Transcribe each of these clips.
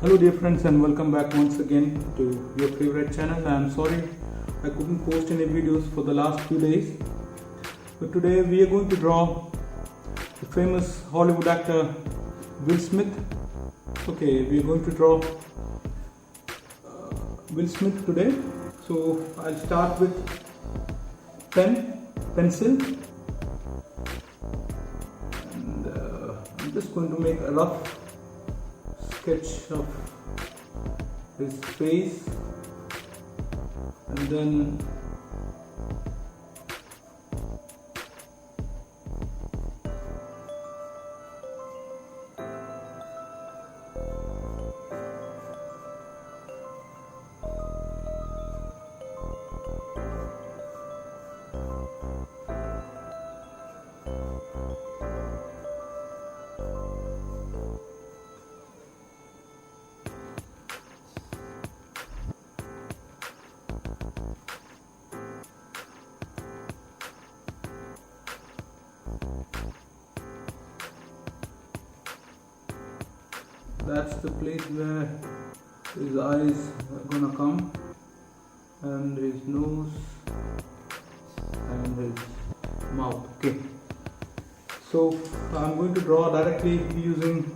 Hello dear friends, and welcome back once again to your favorite channel. I am sorry I couldn't post any videos for the last few days, but today we are going to draw the famous Hollywood actor Will Smith. Okay, we are going to draw Will Smith today. So I'll start with pencil, and I'm just going to make a rough sketch of his face, and then that's the place where his eyes are gonna come, and his nose and his mouth. Okay, so I'm going to draw directly using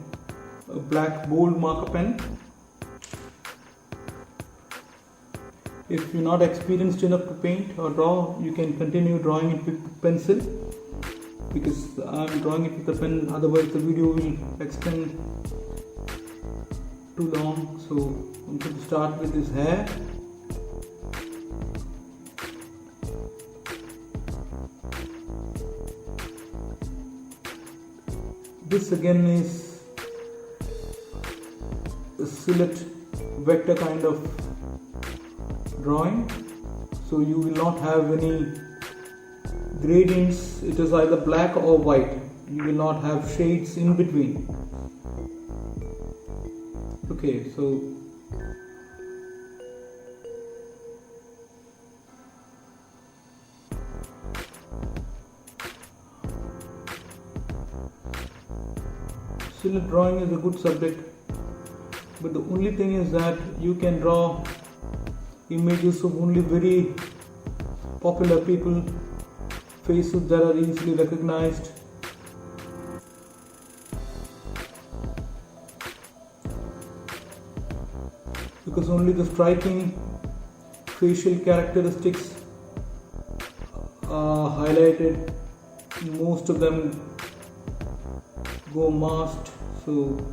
a black bold marker pen. If you're not experienced enough to paint or draw, you can continue drawing it with pencil, because I'm drawing it with a pen, otherwise the video will extend too long. So I'm going to start with his hair. This again is a silhouette vector kind of drawing, so you will not have any gradients. It is either black or white. You will not have shades in between. Okay, so silhouette drawing is a good subject, but the only thing is that you can draw images of only very popular people, faces that are easily recognized. Because only the striking facial characteristics are highlighted. Most of them go masked, so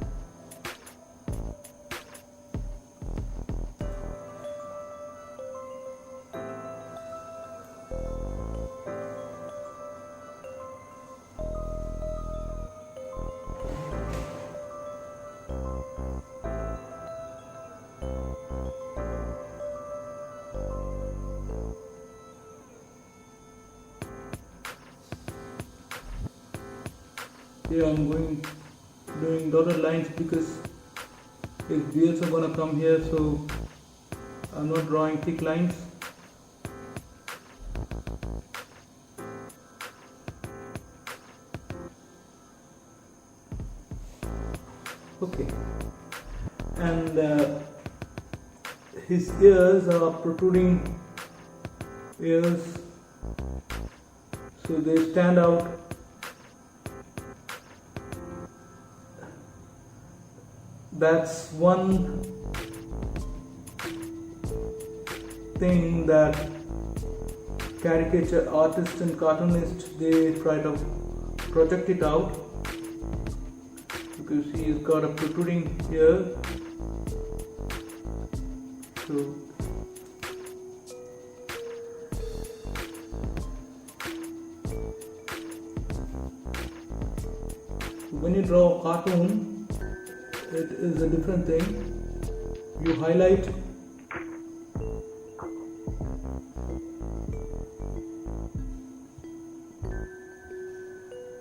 here I'm doing dotted lines because his beards are gonna come here, so I'm not drawing thick lines. Okay, and his ears are protruding ears, so they stand out. That's one thing that caricature artists and cartoonists, they try to project it out, because he's got a protruding ear. So when you draw a cartoon, it is a different thing. You highlight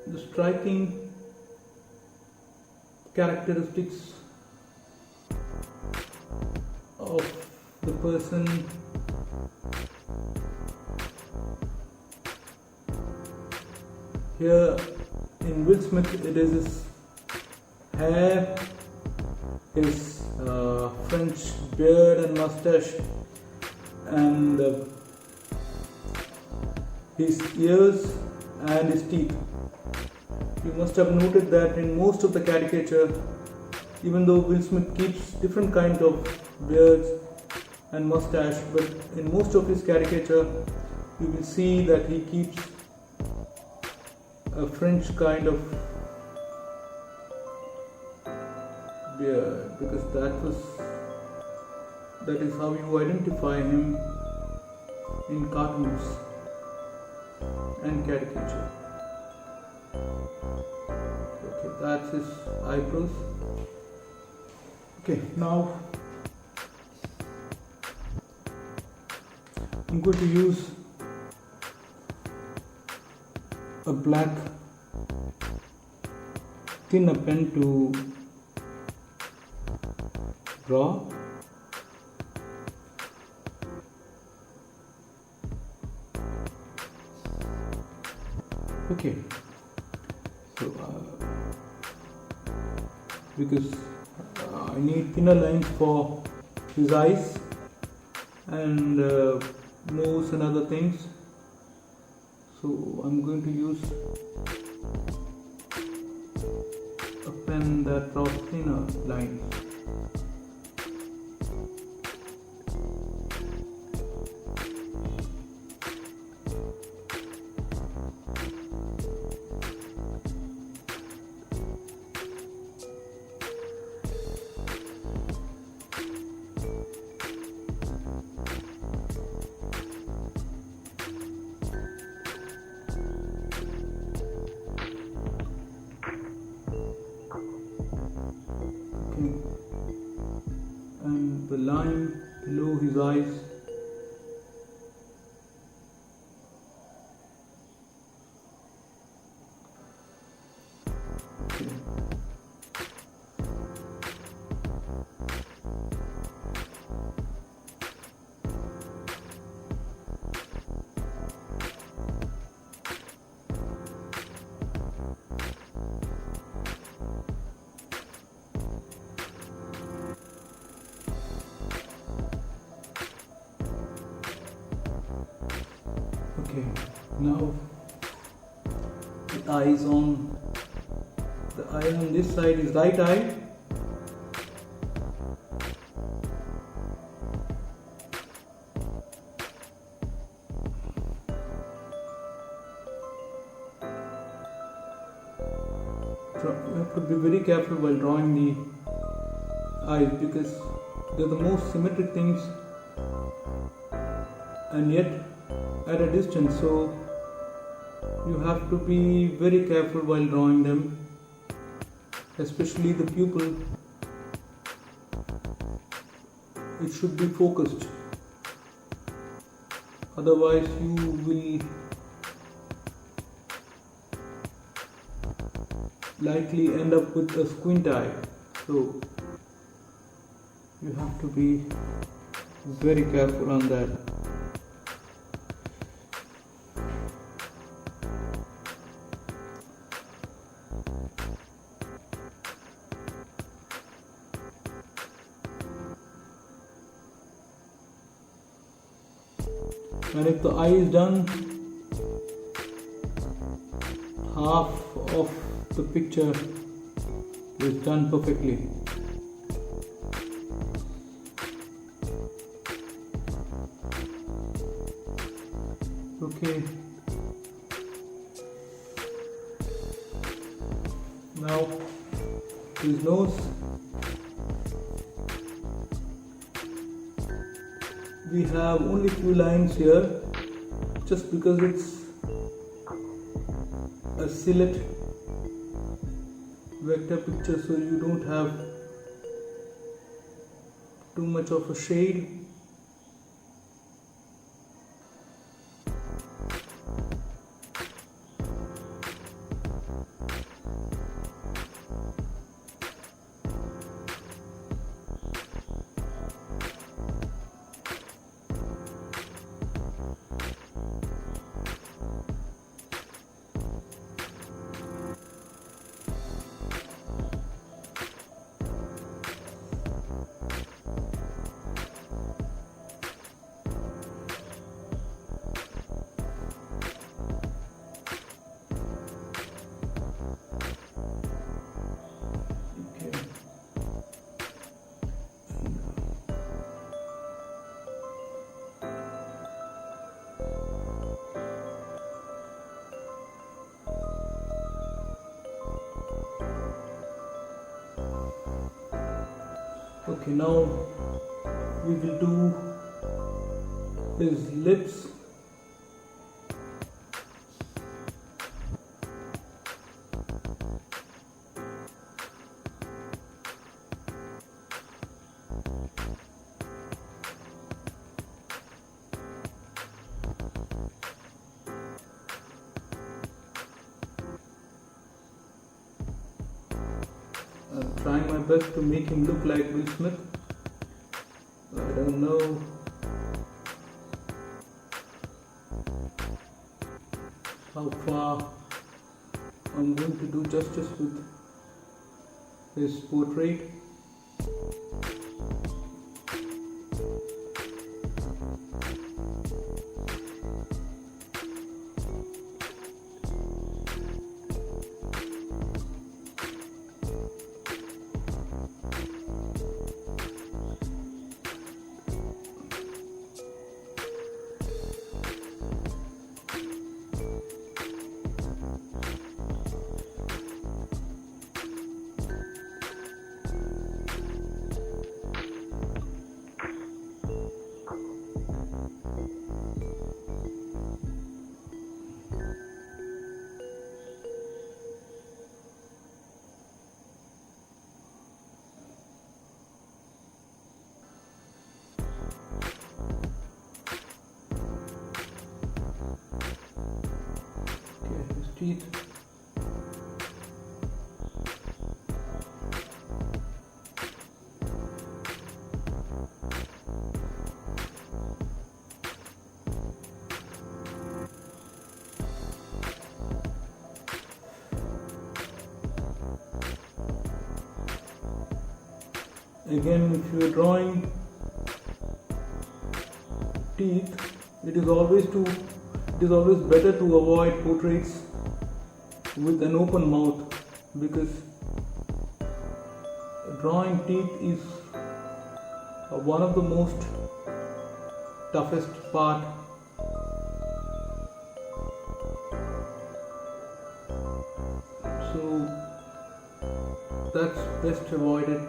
the striking characteristics of the person. Here in Will Smith, it is his hair, his French beard and mustache, and his ears and his teeth. You must have noted that in most of the caricature, even though Will Smith keeps different kinds of beards and mustache, but in most of his caricature you will see that he keeps a French kind of beard, because that is how you identify him in cartoons and caricature. Okay, that's his eyebrows. Okay, now I'm going to use a black thinner pen to draw. Okay, so because I need thinner lines for his eyes and nose and other things, so I'm going to use a pen that draws thinner lines. And the line below his eyes, okay. Okay, now the eye on this side is right eye. You have to be very careful while drawing the eyes, because they're the most symmetric things and yet at a distance, so you have to be very careful while drawing them, especially the pupil. It should be focused, otherwise you will likely end up with a squint eye, so you have to be very careful on that. And if the eye is done, half of the picture is done perfectly. Okay, now his nose. We have only few lines here, just because it's a silhouette vector picture, so you don't have too much of a shade. Okay, now we will do his lips. I'm trying my best to make him look like Will Smith. I don't know how far I'm going to do justice with his portrait. Teeth. Again, if you are drawing teeth, it is always better to avoid portraits with an open mouth, because drawing teeth is one of the most toughest part. So that's best avoided.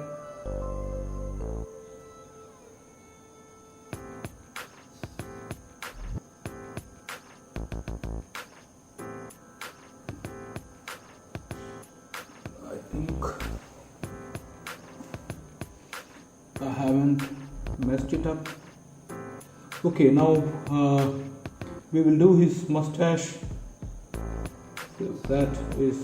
I think I haven't messed it up. Okay, now we will do his mustache. So that is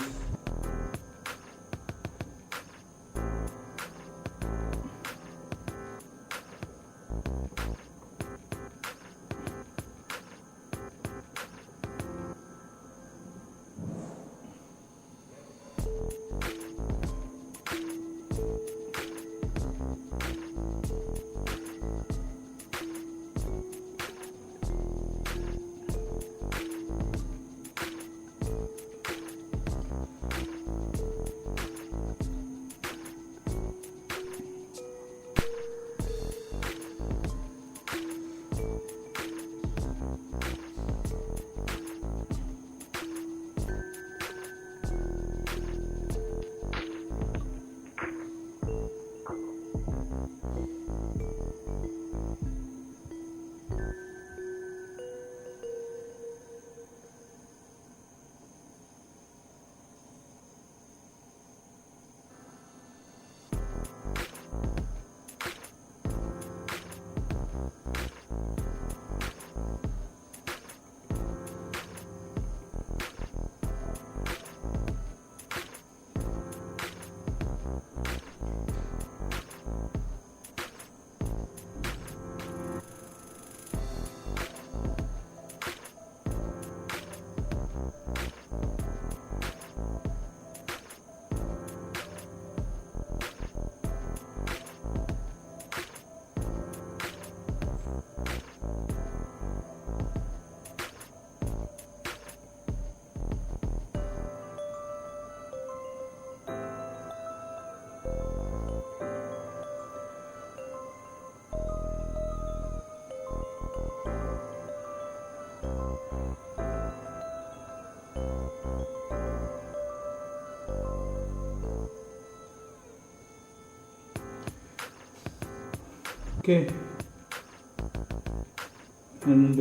Okay, and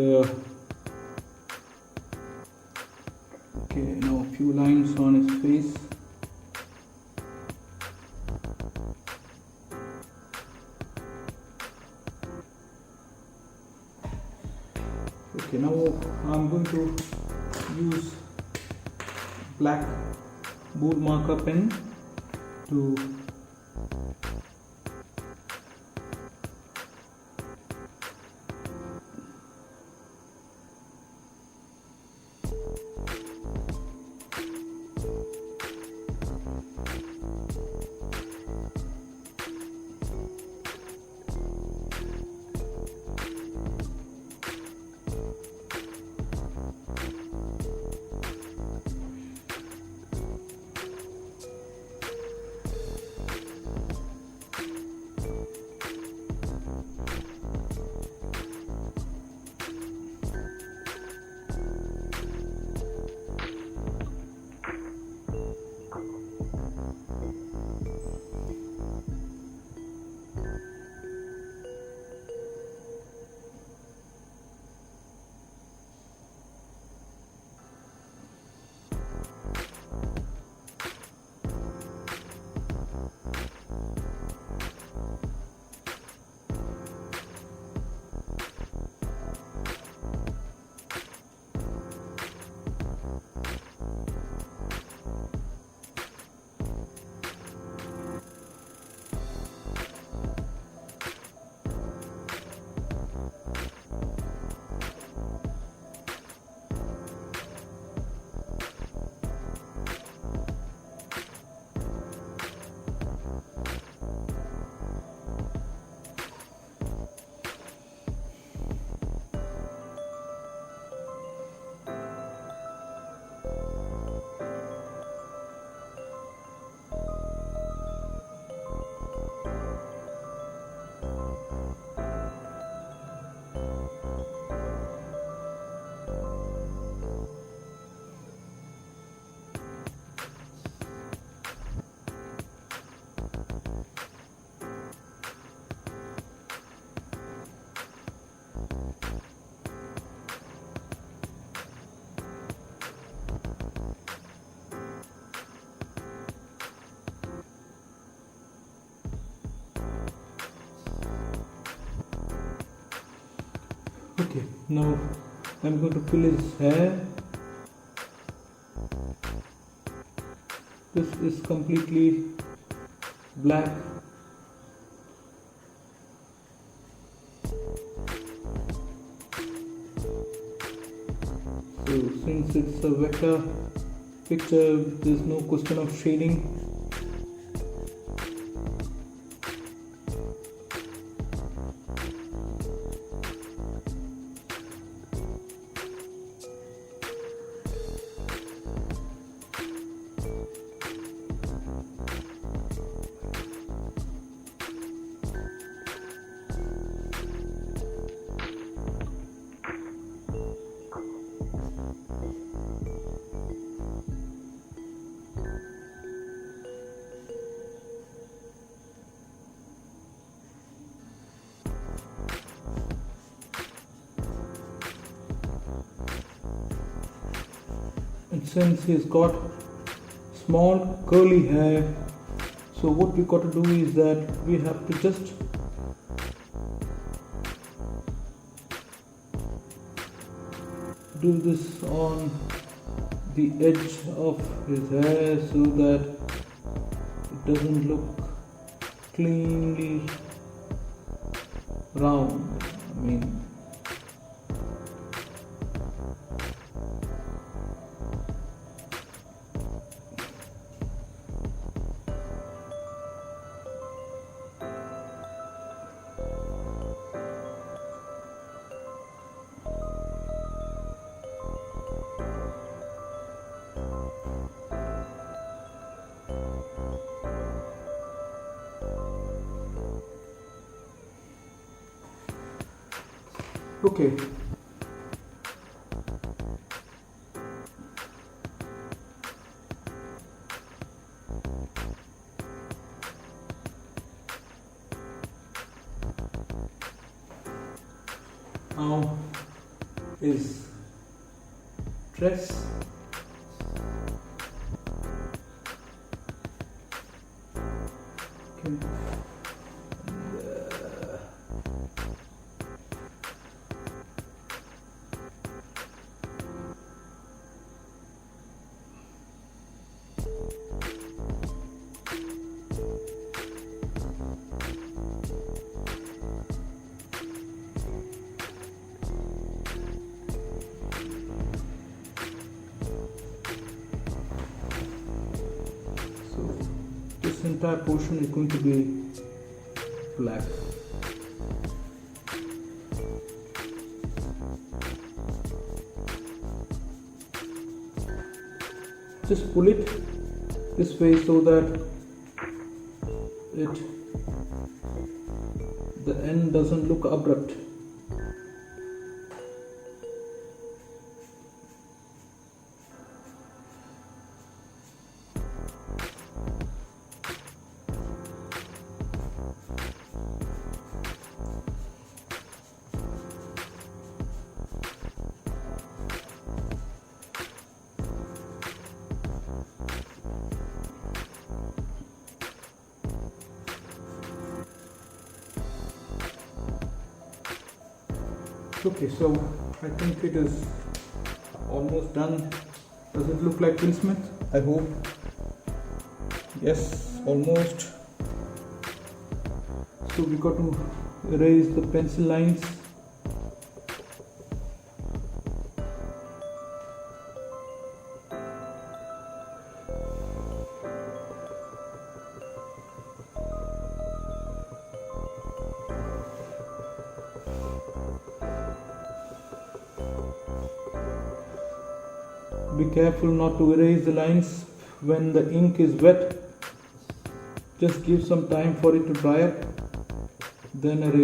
okay, now a few lines on his face. Okay, now I'm going to use black bold marker pen to okay, now I'm going to fill his hair. This is completely black. So since it's a vector picture, there's no question of shading. And since he's got small curly hair, so what we got to do is that we have to just do this on the edge of his hair so that it doesn't look cleanly round. Okay. Now is dress. Okay. This entire portion is going to be black. Just pull it this way so that the end doesn't look abrupt. Okay, so I think it is almost done. Does it look like Will Smith? I hope. Yes, almost. So we got to erase the pencil lines. Be careful not to erase the lines when the ink is wet. Just give some time for it to dry up, then erase.